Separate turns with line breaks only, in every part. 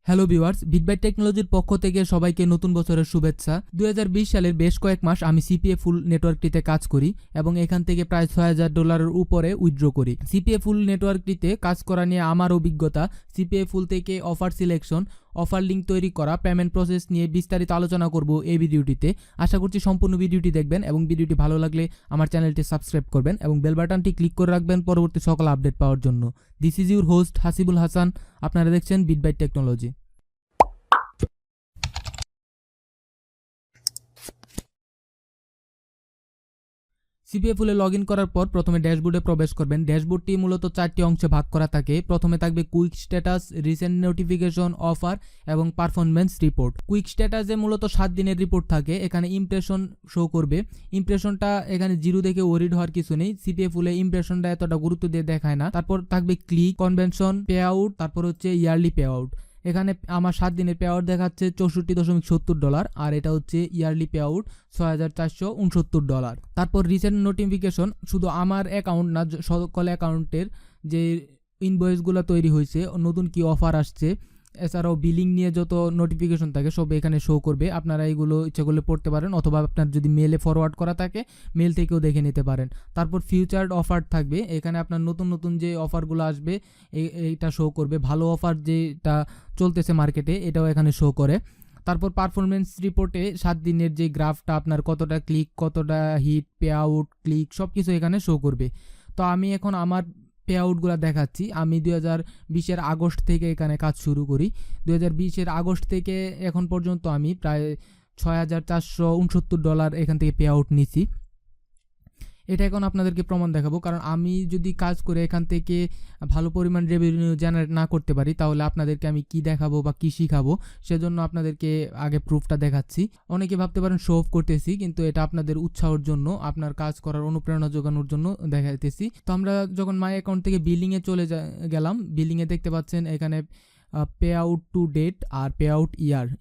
Hello viewers, বিটবাইট টেকনোলজির পক্ষ থেকে সবাইকে নতুন বছরের শুভেচ্ছা। 2020 সালের বেশ কয়েক মাস আমি সিপিএফুল নেটওয়ার্কটিতে কাজ করি এবং এখান থেকে প্রায় $6000 উপরে উইথড্র করি। সিপিএফুল নেটওয়ার্কটিতে কাজ করা নিয়ে আমার অভিজ্ঞতা, সিপিএফুল থেকে অফার সিলেকশন, অফার লিঙ্ক তৈরি করা, পেমেন্ট প্রসেস নিয়ে বিস্তারিত আলোচনা করব এই ভিডিওটিতে। আশা করছি সম্পূর্ণ ভিডিওটি দেখবেন এবং ভিডিওটি ভালো লাগলে আমার চ্যানেলটি সাবস্ক্রাইব করবেন এবং বেল বাটনটি ক্লিক করে রাখবেন পরবর্তী সকল আপডেট পাওয়ার জন্য। This is your host Hasibul Hasan, আপনারা দেখছেন বিটবাইট টেকনোলজি। সিপিএফুলে লগ ইন করার পর প্রথমে ড্যাশবোর্ডে প্রবেশ করবেন। ড্যাশবোর্ডটি মূলত 4টি অংশে ভাগ করা থাকে। প্রথমে থাকবে quick status, recent notification, offer এবং পারফরমেন্স রিপোর্ট। কুইক স্ট্যাটাসে মূলত 7 দিনের রিপোর্ট থাকে। এখানে ইমপ্রেশন শো করবে। ইমপ্রেশনটা এখানে 0 দেখে ওরিড হওয়ার কিছু নেই। সিপিএফুলে ইমপ্রেশনটা এতটা গুরুত্ব দিয়ে দেখায় না। তারপর থাকবে ক্লিক, কনভেনশন, পে আউট, তারপর হচ্ছে ইয়ারলি পে আউট। এখানে আমার 7 দিনের পে আউট দেখাচ্ছে $64.70 আর এটা হচ্ছে ইয়ারলি পে আউট $6469। তারপর রিসেন্ট নোটিফিকেশন শুধু আমার অ্যাকাউন্ট না, সকল অ্যাকাউন্টের যে ইনভয়েসগুলো তৈরি হয়েছে, নতুন কি অফার আসছে, এছাড়াও বিলিং নিয়ে যত নোটিফিকেশন থাকে সব এখানে শো করবে। আপনারা এইগুলো ইচ্ছা করলে পড়তে পারেন অথবা আপনার যদি মেলে ফরওয়ার্ড করা থাকে মেল থেকেও দেখে নিতে পারেন। তারপর ফিউচার্ড অফার থাকবে। এখানে আপনার নতুন নতুন যে অফারগুলো আসবে এইটা শো করবে। ভালো অফার যেটা চলতেছে মার্কেটে এটাও এখানে শো করে। তারপর পারফরমেন্স রিপোর্টে 7 দিনের যে গ্রাফটা, আপনার কতটা ক্লিক, কতটা হিট, পে আউট, ক্লিক সব কিছু এখানে শো করবে। তো আমি এখন আমার পে আউটগুলো দেখাচ্ছি। আমি 2020-এর আগস্ট থেকে এখানে কাজ শুরু করি। 2020-এর আগস্ট থেকে এখন পর্যন্ত আমি প্রায় $6469 এখান থেকে পে আউট নিছি। এটা এখন আপনাদেরকে প্রমাণ দেখাবো, কারণ আমি যদি কাজ করে এখান থেকে ভালো পরিমাণ রেভিনিউ জেনারেট না করতে পারি তাহলে আপনাদেরকে আমি কি দেখাবো বা কি শিখাবো, সেজন্য আপনাদেরকে আগে প্রুফটা দেখাচ্ছি। অনেকে ভাবতে পারেন শো অফ করতেছি, কিন্তু এটা আপনাদের উৎসাহের জন্য, আপনার কাজ করার অনুপ্রেরণা যোগানোর জন্য দেখাইতেছি। তো আমরা যখন মাই অ্যাকাউন্ট থেকে বিলিংয়ে চলে গেলাম, বিলিংয়ে দেখতে পাচ্ছেন এখানে পে আউট টু ডেট আর পে আউট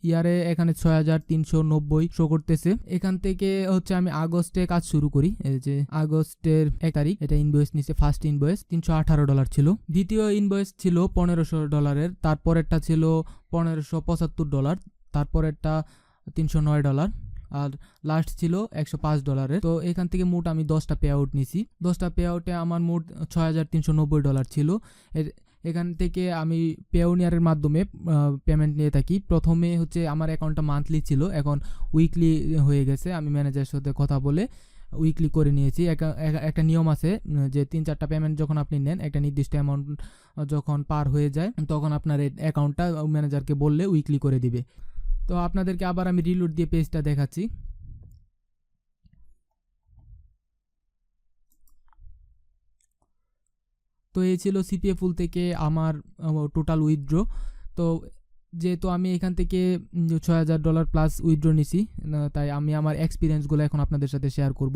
ইয়ারে এখানে 6390 শো করতেছে। এখান থেকে হচ্ছে আমি আগস্টে কাজ শুরু করি। এই যে আগস্টের 1 তারিখ এটা ইনভয়েস নিচে, ফার্স্ট ইনভয়েস $318 ছিল। দ্বিতীয় ইনভয়েস ছিল $1500, তারপরেরটা ছিল $1575, তারপরেরটা $309 আর লাস্ট ছিল $105। তো এখান থেকে মোট আমি 10টা পে আউট নিছি। 10টা পে আউটে আমার মোট $6390 ছিল। এখান থেকে আমি পেওনিয়ারের মাধ্যমে পেমেন্ট নিয়ে থাকি। প্রথমে হচ্ছে আমার অ্যাকাউন্টটা মান্থলি ছিল, এখন উইকলি হয়ে গেছে। আমি ম্যানেজারের সাথে কথা বলে উইকলি করে নিয়েছি। একটা নিয়ম আছে যে 3-4টা পেমেন্ট যখন আপনি নেন, একটা নির্দিষ্ট অ্যামাউন্ট যখন পার হয়ে যায় তখন আপনার অ্যাকাউন্টটা ম্যানেজারকে বললে উইকলি করে দিবে। তো আপনাদেরকে আবার আমি রিলোড দিয়ে পেজটা দেখাচ্ছি। তো এই ছিল সিপিএফুল থেকে আমার টোটাল উইথড্র। তো যেহেতু আমি এখান থেকে $6000 প্লাস উইথড্র নিছি, তাই আমি আমার এক্সপিরিয়েন্সগুলো এখন আপনাদের সাথে শেয়ার করব।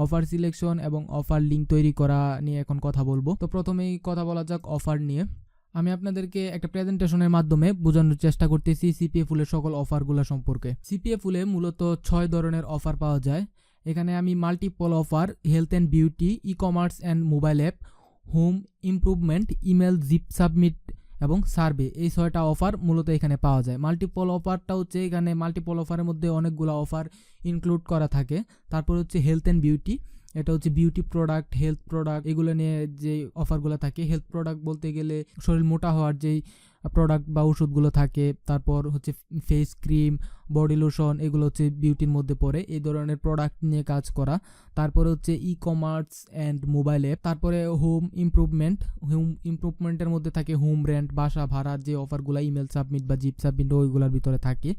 অফার সিলেকশন এবং অফার লিঙ্ক তৈরি করা নিয়ে এখন কথা বলবো। তো প্রথমেই কথা বলা যাক অফার নিয়ে। আমি আপনাদেরকে একটা প্রেজেন্টেশনের মাধ্যমে বোঝানোর চেষ্টা করতেছি সিপিএফুলের সকল অফারগুলো সম্পর্কে। সিপিএফুলে মূলত 6 ধরনের অফার পাওয়া যায়। এখানে আমি multiple offer, health and beauty, e commerce and mobile app, home improvement, email zip submit এবং সার্ভে, এই 6টা অফার মূলত এখানে পাওয়া যায়। মাল্টিপল অফারটা হচ্ছে এখানে মাল্টিপল অফারের মধ্যে অনেকগুলো অফার ইনক্লুড করা থাকে। তারপর হচ্ছে হেলথ অ্যান্ড বিউটি, এটা হচ্ছে বিউটি প্রোডাক্ট, হেলথ প্রোডাক্ট, এগুলো নিয়ে যে অফারগুলো থাকে। হেলথ প্রোডাক্ট বলতে গেলে শরীর মোটা হওয়ার যেই প্রোডাক্ট বা ওষুধগুলো থাকে। তারপর হচ্ছে ফেস ক্রিম, বডি লোশন, এগুলো হচ্ছে বিউটির মধ্যে পড়ে, এই ধরনের প্রোডাক্ট নিয়ে কাজ করা। তারপরে হচ্ছে ই কমার্স অ্যান্ড মোবাইল অ্যাপ। তারপরে হোম ইমপ্রুভমেন্টের মধ্যে থাকে হোম রেন্ট, বাসা ভাড়ার যে অফারগুলো, ইমেল সাবমিট বা জিপ সাবমিট ওইগুলোর ভিতরে থাকে।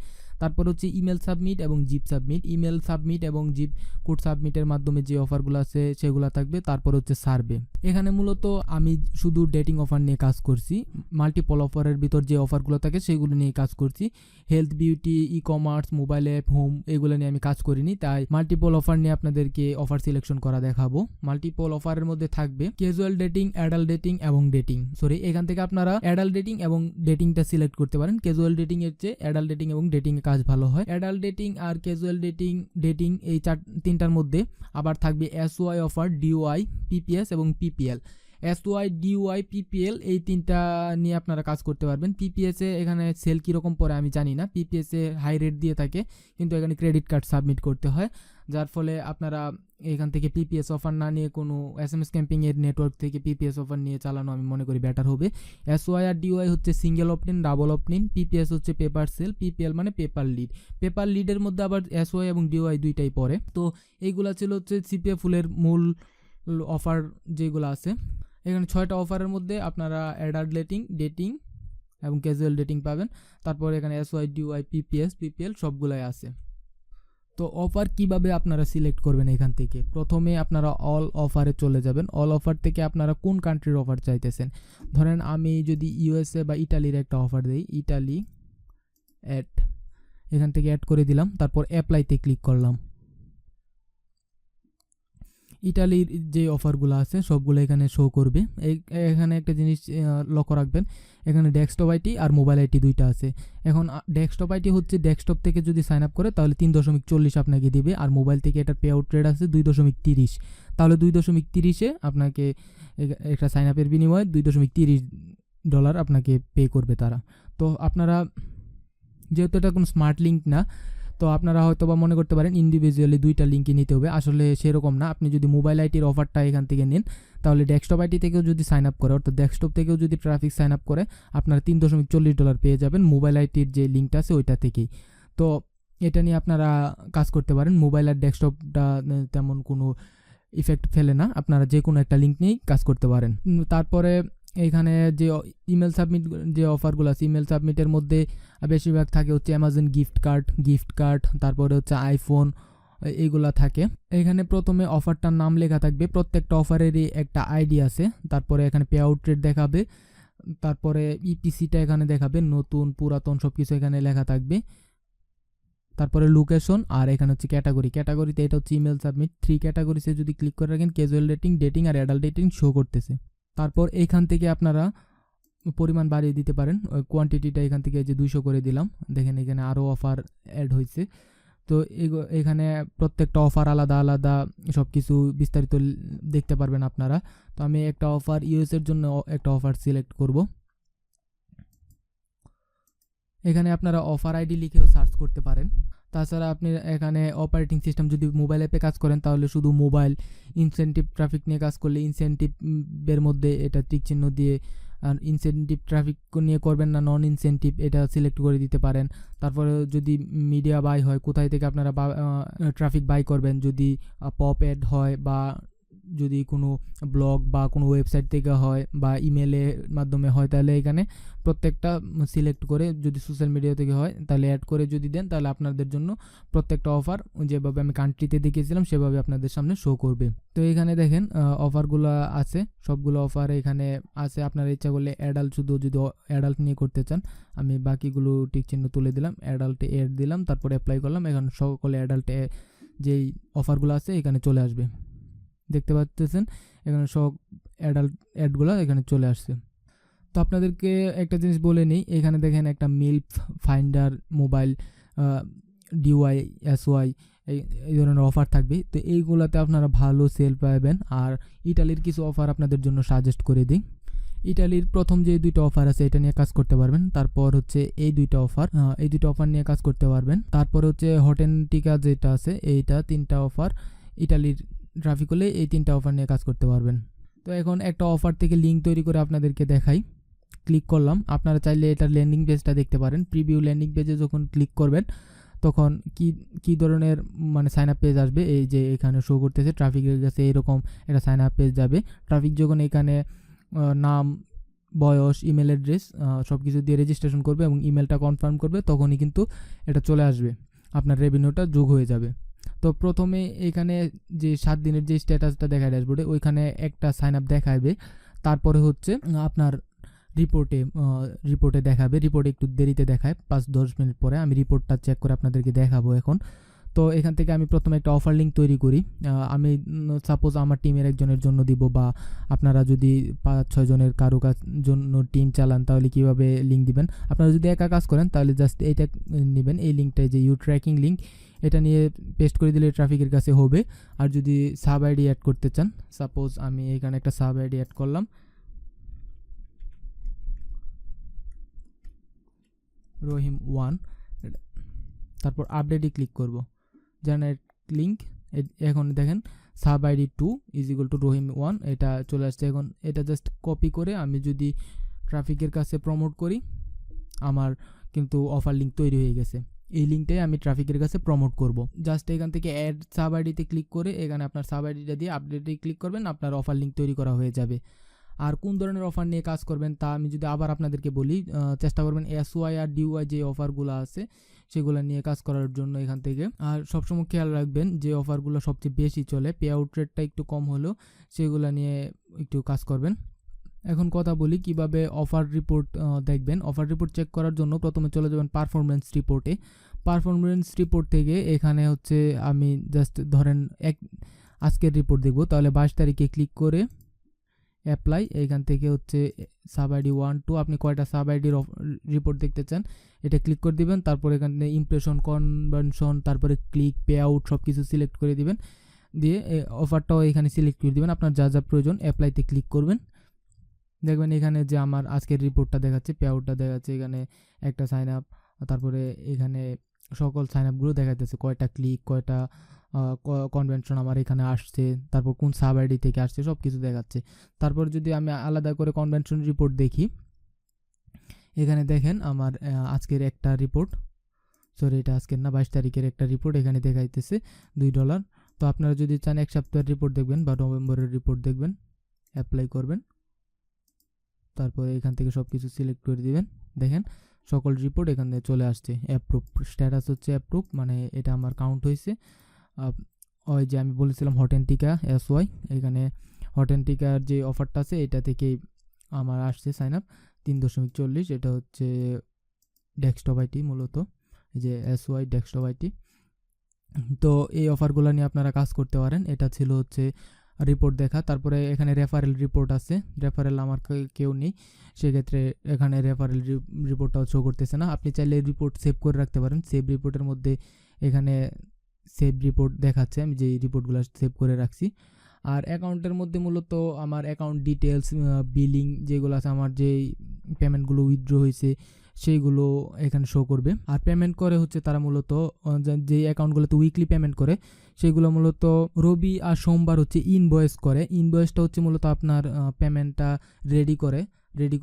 তারপর হচ্ছে ইমেল সাবমিট এবং জিপ সাবমিট, ইমেল সাবমিট এবং জিপ কোড সাবমিটের মাধ্যমে যে অফারগুলো আছে সেগুলো থাকবে। তারপর হচ্ছে সার্ভে। এখানে মূলত আমি শুধু ডেটিং অফার নিয়ে কাজ করছি। মাল্টিপল অফারের ভিতর যে অফারগুলো থাকে সেগুলো নিয়ে কাজ করছি। Health, beauty, e commerce, mobile app, home এগুলো নিয়ে আমি কাজ করিনি, তাই মাল্টিপল অফার নিয়ে আপনাদেরকে অফার সিলেকশন করা দেখাবো। মাল্টিপল অফারের মধ্যে থাকবে ক্যাজুয়াল ডেটিং, অ্যাডাল্ট ডেটিং এবং ডেটিং। এখান থেকে আপনারা অ্যাডাল্ট ডেটিং এবং ডেটিংটা সিলেক্ট করতে পারেন। ক্যাজুয়াল ডেটিং এর চেয়ে অ্যাডাল্ট ডেটিং এবং ডেটিং এ কাজ ভালো হয়। অ্যাডাল্ট ডেটিং আর ক্যাজুয়াল ডেটিং এই 3টার মধ্যে আবার থাকবে এসওয়াই অফার, ডিওআই, পিপিএস এবং পিপিএল। SY, DY, PPL এই তিনটা নিয়ে আপনারা কাজ করতে পারবেন। PPS এ এখানে সেল কীরকম পড়ে আমি জানি না, PPS এ হাই রেট দিয়ে থাকে, কিন্তু এখানে ক্রেডিট কার্ড সাবমিট করতে হয়, যার ফলে আপনারা এখান থেকে PPS অফার না নিয়ে কোনো SMS ক্যাম্পিং এর নেটওয়ার্ক থেকে PPS অফার নিয়ে চালানো আমি মনে করি বেটার হবে। SY আর DY হচ্ছে single opt-in, double opt-in, PPS হচ্ছে পেপার সেল, PPL মানে পেপার লিড। পেপার লিডের মধ্যে আবার SY এবং DY দুইটাই পড়ে। তো এইগুলা ছিল হচ্ছে Cpafull-এর মূল অফার যেগুলো আছে। এখানে 6টা অফারের মধ্যে আপনারা অ্যাডাল্ট ডেটিং এবং ক্যাজুয়াল ডেটিং পাবেন। তারপর এখানে SY, DY, PPS, PPL সবগুলাই আছে। তো অফার কিভাবে আপনারা সিলেক্ট করবেন এখান থেকে? প্রথমে আপনারা অল অফারে চলে যাবেন। অল অফার থেকে আপনারা কোন কান্ট্রির অফার চাইতেছেন। ধরেন আমি যদি USA বা ইটালির একটা অফার দিই, ইটালি অ্যাড, এখান থেকে অ্যাড করে দিলাম, তারপর অ্যাপ্লাইতে ক্লিক করলাম। ইটালির যে অফারগুলো আছে সবগুলো এখানে শো করবে। এখানে একটা জিনিস লক্ষ্য রাখবেন, এখানে ডেস্কটপ আইটি আর মোবাইল আইটি দুইটা আছে। এখন ডেস্কটপ আইটি হচ্ছে ডেস্কটপ থেকে যদি সাইন আপ করে তাহলে 3.40 আপনাকে দিবে, আর মোবাইল থেকে এটার পে আউট রেট আছে 2.30। তাহলে 2.30-এ আপনাকে একটা সাইন আপের বিনিময়ে $2.30 আপনাকে পে করবে তারা। তো আপনারা যেহেতু এটা কোনো স্মার্ট লিঙ্ক না, তো আপনারা হয়তো বা মনে করতে পারেন ইন্ডিভিজুয়ালি দুইটা লিঙ্কই নিতে হবে, আসলে সেরকম না। আপনি যদি মোবাইল আইটির অফারটা এখান থেকে নেন তাহলে ডেস্কটপ আইটি থেকেও যদি সাইন আপ করে, অর্থাৎ ডেস্কটপ থেকেও যদি ট্রাফিক সাইন আপ করে, আপনারা $3.40 পেয়ে যাবেন মোবাইল আইটির যে লিঙ্কটা আছে ওইটা থেকেই। তো এটা নিয়ে আপনারা কাজ করতে পারেন। মোবাইল আর ডেস্কটপটা তেমন কোনো ইফেক্ট ফেলে না, আপনারা যে কোনো একটা লিঙ্ক নিয়েই কাজ করতে পারেন। তারপরে এখানে যে ইমেল সাবমিট যে অফারগুলো আছে, ইমেল সাবমিটের মধ্যে বেশিরভাগ থাকে হচ্ছে অ্যামাজন গিফট কার্ড, তারপরে হচ্ছে আইফোন, এইগুলা থাকে। এখানে প্রথমে অফারটার নাম লেখা থাকবে, প্রত্যেকটা অফারেরই একটা আইডি আছে। তারপরে এখানে পে আউট রেট দেখাবে, তারপরে ইপিসিটা এখানে দেখাবে, নতুন পুরাতন সব কিছু এখানে লেখা থাকবে। তারপরে লোকেশন, আর এখানে হচ্ছে ক্যাটাগরিতে এটা হচ্ছে ইমেল সাবমিট। 3 ক্যাটাগরিতে যদি ক্লিক করে রাখেন, ক্যাজুয়াল ডেটিং আর অ্যাডাল্ট ডেটিং শো করতেছে। তারপর এইখান থেকে আপনারা পরিমাণ বাড়িয়ে দিতে পারেন, কোয়ান্টিটিটা এখান থেকে যে 200 করে দিলাম। দেখেন এখানে আরও অফার অ্যাড হয়েছে। তো এখানে প্রত্যেকটা অফার আলাদা সব কিছু বিস্তারিত দেখতে পারবেন আপনারা। তো আমি একটা অফার ইউএসের জন্য একটা অফার সিলেক্ট করব। এখানে আপনারা অফার আইডি লিখেও সার্চ করতে পারেন। তাছাড়া আপনি এখানে অপারেটিং সিস্টেম যদি মোবাইল অ্যাপে কাজ করেন তাহলে শুধু মোবাইল ইনসেন্টিভ ট্রাফিক নিয়ে কাজ করলে ইনসেন্টিভের মধ্যে এটা টিক চিহ্ন দিয়ে, আর ইনসেন্টিভ ট্রাফিক নিয়ে করবেন না নন ইনসেন্টিভ এটা সিলেক্ট করে দিতে পারেন। তারপরে যদি মিডিয়া বাই হয়, কোথায় থেকে আপনারা ট্রাফিক বাই করবেন, যদি পপ অ্যাড হয় বা যদি কোনো ব্লগ বা কোনো ওয়েবসাইট থেকে হয় বা ইমেলের মাধ্যমে হয়, তাহলে এখানে প্রত্যেকটা সিলেক্ট করে, যদি সোশ্যাল মিডিয়া থেকে হয় তাহলে অ্যাড করে যদি দেন তাহলে আপনাদের জন্য প্রত্যেকটা অফার যেভাবে আমি কান্ট্রিতে দেখিয়েছিলাম সেভাবে আপনাদের সামনে শো করবে। তো এখানে দেখেন অফারগুলো আছে, সবগুলো অফার এখানে আছে। আপনারা ইচ্ছা করলে অ্যাডাল্ট, শুধু যদি অ্যাডাল্ট নিয়ে করতে চান, আমি বাকিগুলো টিক চিহ্ন তুলে দিলাম, অ্যাডাল্টে অ্যাড দিলাম, তারপরে অ্যাপ্লাই করলাম। এখন সকলে অ্যাডাল্টে যেই অফারগুলো আছে এখানে চলে আসবে। দেখতে পাচ্ছেন এখানে সব অ্যাডগুলো এখানে চলে আসছে। তো আপনাদেরকে একটা জিনিস বলে নিই, এখানে দেখেন একটা milk finder, mobile, DY, SY এই ধরনের অফার থাকবে। তো এইগুলোতে আপনারা ভালো সেল পাবেন। আর ইটালির কিছু অফার আপনাদের জন্য সাজেস্ট করে দিই। ইটালির প্রথম যে 2টা অফার আছে এটা নিয়ে কাজ করতে পারবেন। তারপর হচ্ছে এই 2টা অফার নিয়ে কাজ করতে পারবেন। তারপর হচ্ছে হটেনটিকা যেটা আছে, এইটা 3টা অফার ইটালির ট্রাফিক হলে এই 3টা অফার নিয়ে কাজ করতে পারবেন। তো এখন একটা অফার থেকে লিঙ্ক তৈরি করে আপনাদেরকে দেখাই। ক্লিক করলাম, আপনারা চাইলে এটার ল্যান্ডিং পেজটা দেখতে পারেন। প্রিভিউ ল্যান্ডিং পেজে যখন ক্লিক করবেন তখন কি ধরনের মানে সাইন আপ পেজ আসবে, এই যে এখানে শো করতেছে ট্রাফিকের কাছে এরকম একটা সাইন আপ পেজ যাবে। ট্রাফিক যখন এখানে নাম, বয়স, ইমেল অ্যাড্রেস সব কিছু দিয়ে রেজিস্ট্রেশন করবে এবং ইমেলটা কনফার্ম করবে, তখনই কিন্তু এটা চলে আসবে, আপনার রেভিনিউটা যোগ হয়ে যাবে। তো প্রথমে এখানে যে 7 দিনের যে স্ট্যাটাসটা দেখায় ড্যাশবোর্ডে, ওইখানে একটা সাইন আপ দেখাবে। তারপরে হচ্ছে আপনার রিপোর্টে দেখাবে, রিপোর্টে একটু দেরিতে দেখায় 5-10 মিনিট পরে। আমি রিপোর্টটা চেক করে আপনাদেরকে দেখাবো এখন। তো এখান থেকে আমি প্রথমে একটা অফার লিঙ্ক তৈরি করি। আমি সাপোজ আমার টিমের একজনের জন্য দিব, বা আপনারা যদি 5-6 জনের কারো জন্য টিম চালান তাহলে কিভাবে লিঙ্ক দিবেন। আপনারা যদি একা কাজ করেন তাহলে জাস্ট এইটা নেবেন, এই লিঙ্কটাই যে ইউ ট্র্যাকিং লিঙ্ক, এটা নিয়ে পেস্ট করে দিলে ট্রাফিকের কাছে হবে। আর যদি সাব আইডি অ্যাড করতে চান, সাপোজ আমি এখানে একটা সাব আইডি অ্যাড করলাম, রহিম1, তারপর আপডেটে ক্লিক করব, জেনারেট লিঙ্ক। এখন দেখেন সাব আইডি 2 = রহিম1, এটা চলে আসছে। এখন এটা জাস্ট কপি করে আমি যদি ট্রাফিকের কাছে প্রমোট করি, আমার কিন্তু অফার লিঙ্ক তৈরি হয়ে গেছে। এই লিঙ্কটাই আমি ট্রাফিকের কাছে প্রমোট করব। জাস্ট এখান থেকে অ্যাড সাব আইডিতে ক্লিক করে এখানে আপনার সাব আইডিটা দিয়ে আপডেটে ক্লিক করবেন, আপনার অফার লিঙ্ক তৈরি করা হয়ে যাবে। আর কোন ধরনের অফার নিয়ে কাজ করবেন তা আমি যদি আবার আপনাদেরকে বলি, চেষ্টা করবেন SY আর DY যে অফারগুলো আছে সেগুলো নিয়ে কাজ করার জন্য এখান থেকে। আর সবসময় খেয়াল রাখবেন যে অফারগুলো সবচেয়ে বেশি চলে, পে আউট রেটটা একটু কম হলেও সেগুলো নিয়ে একটু কাজ করবেন। এখন কথা বলি কিভাবে অফার রিপোর্ট দেখবেন। অফার রিপোর্ট চেক করার জন্য প্রথমে চলে যাবেন পারফরমেন্স রিপোর্টে। পারফরমেন্স রিপোর্ট থেকে এখানে হচ্ছে আমি জাস্ট ধরেন আজকের রিপোর্ট দেখব, তাহলে 22 তারিখে ক্লিক করে অ্যাপ্লাই। এইখান থেকে হচ্ছে সাব আইডি 1-2, আপনি কয়টা সাব আইডির রিপোর্ট দেখতে চান এটা ক্লিক করে দিবেন। তারপর এখানে ইমপ্রেশন, কনভার্সন, তারপরে ক্লিক, পে আউট সব কিছু সিলেক্ট করে দিবেন, দিয়ে অফারটাও এখানে সিলেক্ট করে দিবেন আপনার যা যা প্রয়োজন। অ্যাপ্লাইতে ক্লিক করবেন, দেখবেন এখানে যে আমার আজকের রিপোর্টটা দেখাচ্ছে, পে আউটটা দেখাচ্ছে, এখানে একটা সাইন আপ, তারপরে এখানে সকল সাইন আপগুলো দেখাচ্ছে, কয়টা ক্লিক, কয়টা কনভেনশন আমার এখানে আসছে, তারপর কোন সাব আইডি থেকে আসছে সব কিছু দেখাচ্ছে। তারপর যদি আমি আলাদা করে কনভেনশন রিপোর্ট দেখি, এখানে দেখেন আমার আজকের একটা রিপোর্ট, সরি এটা আজকের না, 22 তারিখের একটা রিপোর্ট এখানে দেখাইতেছে $2। তো আপনারা যদি চান এক সপ্তাহের রিপোর্ট দেখবেন বা নভেম্বরের রিপোর্ট দেখবেন, অ্যাপ্লাই করবেন, তারপরে এখান থেকে সব কিছু সিলেক্ট করে দিবেন। দেখেন সকল রিপোর্ট এখানে চলে আসছে, অ্যাপ্রুভ, স্ট্যাটাস হচ্ছে অ্যাপ্রুভ, মানে এটা আমার কাউন্ট হয়েছে। ওই যে আমি বলেছিলাম হটেন্টিকা SY, এখানে হটেন্টিকার যে অফারটা আছে এটা থেকেই আমার আসছে সাইন আপ 3.40, এটা হচ্ছে ডেস্কটপ আইটি, মূলত এই যে SY ডেস্কটপ আইটি। তো এই অফারগুলো নিয়ে আপনারা কাজ করতে পারেন। এটা ছিল হচ্ছে রিপোর্ট দেখা। তারপরে এখানে রেফারেল রিপোর্ট আছে, রেফারেল আমার কেউ নেই, সেক্ষেত্রে এখানে রেফারেল রিপোর্টটাও শো করতেছে না। আপনি চাইলে রিপোর্ট সেভ করে রাখতে পারেন, সেভ রিপোর্টের মধ্যে এখানে সেভ রিপোর্ট দেখাচ্ছে, আমি যে রিপোর্টগুলো সেভ করে রাখছি। আর অ্যাকাউন্টের মধ্যে মূলত আমার অ্যাকাউন্ট ডিটেলস, বিলিং যেগুলো আছে, আমার যেই পেমেন্টগুলো উইথড্র হয়েছে সেইগুলো এখানে শো করবে। আর পেমেন্ট করে হচ্ছে তারা মূলত যে অ্যাকাউন্টগুলোতে উইকলি পেমেন্ট করে সেগুলো মূলত রবি আর সোমবার হচ্ছে ইনভয়েস করে। ইনভয়েসটা হচ্ছে মূলত আপনার পেমেন্টটা রেডি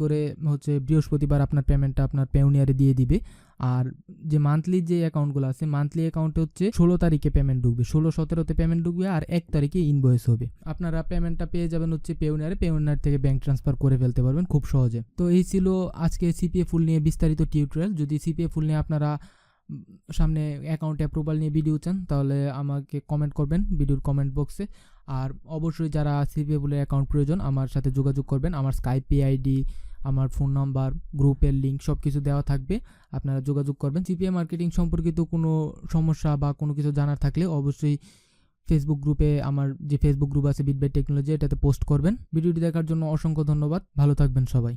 করে হচ্ছে বৃহস্পতিবার আপনার পেমেন্টটা আপনার পেউনিয়ারে দিয়ে দিবে। আর যে মান্থলি যে অ্যাকাউন্টগুলো আছে, মান্থলি অ্যাকাউন্টে হচ্ছে 16 তারিখে পেমেন্ট ঢুকবে, 16-17তে পেমেন্ট ঢুকবে, আর 1 তারিখে ইনভয়েস হবে। আপনারা পেমেন্টটা পেয়ে যাবেন হচ্ছে পেউনিয়ার থেকে ব্যাংক ট্রান্সফার করে ফেলতে পারবেন খুব সহজে। তো এই ছিল আজকে সিপিএফুল নিয়ে বিস্তারিত টিউটোরিয়াল। যদি সিপিএফুল নিয়ে আপনারা সামনে অ্যাকাউন্ট অ্যাপ্রুভাল নিয়ে ভিডিও চান তাহলে আমাকে কমেন্ট করবেন ভিডিওর কমেন্ট বক্সে। আর অবশ্যই যারা সিপিএফুলের অ্যাকাউন্ট প্রয়োজন আমার সাথে যোগাযোগ করবেন, আমার স্কাইপ আইডি, আমার ফোন নাম্বার, গ্রুপের লিঙ্ক সব কিছু দেওয়া থাকবে, আপনারা যোগাযোগ করবেন। সিপিএ মার্কেটিং সম্পর্কিত কোনো সমস্যা বা কোনো কিছু জানার থাকলে অবশ্যই ফেসবুক গ্রুপে, আমার যে ফেসবুক গ্রুপ আছে বিটবাইট টেকনোলজি, এটাতে পোস্ট করবেন। ভিডিওটি দেখার জন্য অসংখ্য ধন্যবাদ, ভালো থাকবেন সবাই।